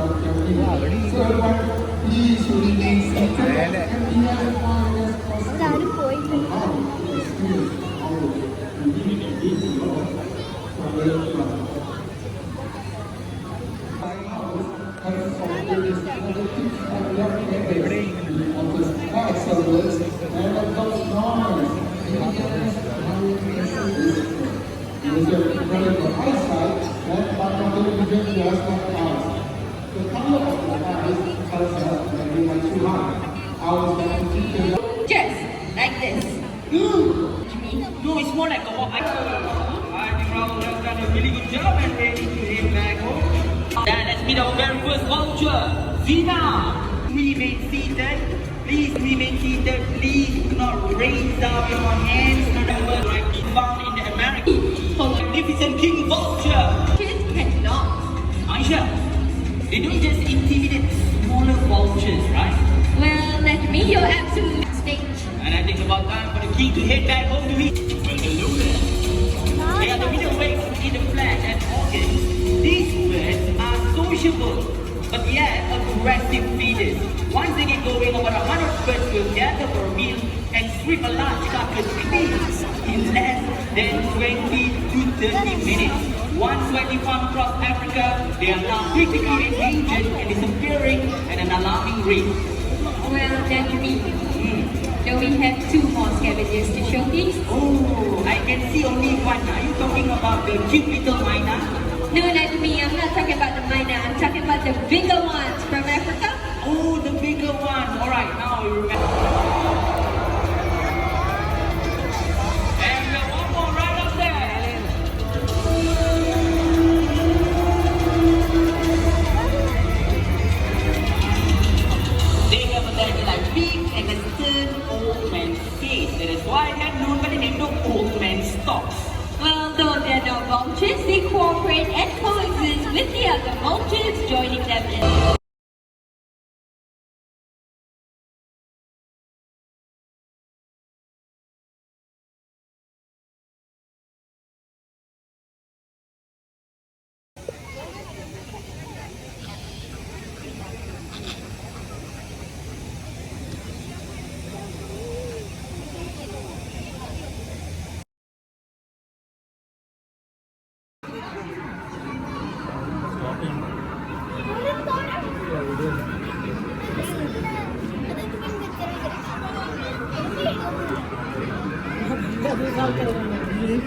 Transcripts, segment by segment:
So everyone, please remain seated and be as quiet as അവരാരും possible. പോയിട്ടില്ല. Experience our community from where from. Just like this. No, it's more like a walk. I think Rahul has done a really good job and ready to head back home. Then let's meet our very first vulture, Zina. Remain seated. Please remain seated. Please do not raise up your hands. Not a word like we found in the American. Magnificent King Vulture. Kids cannot. Aisha, they don't just intimidate smaller vultures, right? Well, let me your absolute stage. And I think about time for the king to head back home to his. Well, hello there. They are the middleweights in the flag and organs. These birds are sociable, but yet aggressive feeders. Once they get going, about 100 birds will gather for a meal and sweep a large carcass clean in less than 20 to 30 minutes. Once when they farm across Africa, they are now critically endangered and disappearing at an alarming rate. Well, that me. So we have two more scavengers to showcase. Oh, I can see only one. Are you talking about the cute little myna? No, not me. I'm not talking about the myna. I'm talking about the bigger ones from Africa. Oh, the bigger one. All right, now I remember. And one more right up there. They have a very like big and a stern old man's face. That is why they are known by the name of old man stocks. Well, though they're not vultures, they cooperate and coexist with the other vultures, joining them in.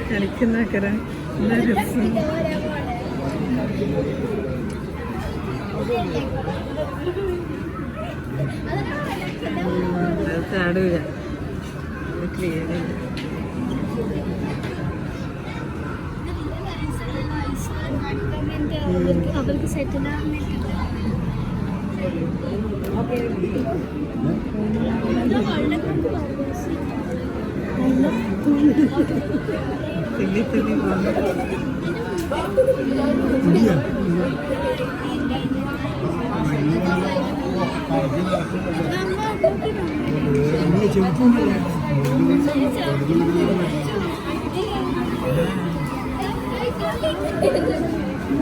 കളിക്കുന്നൊക്കെ നല്ല രസം ചാടൂല clear അവർക്ക് സെറ്റിൽ തുള്ളി തുള്ളി പോകുന്നു Thank you.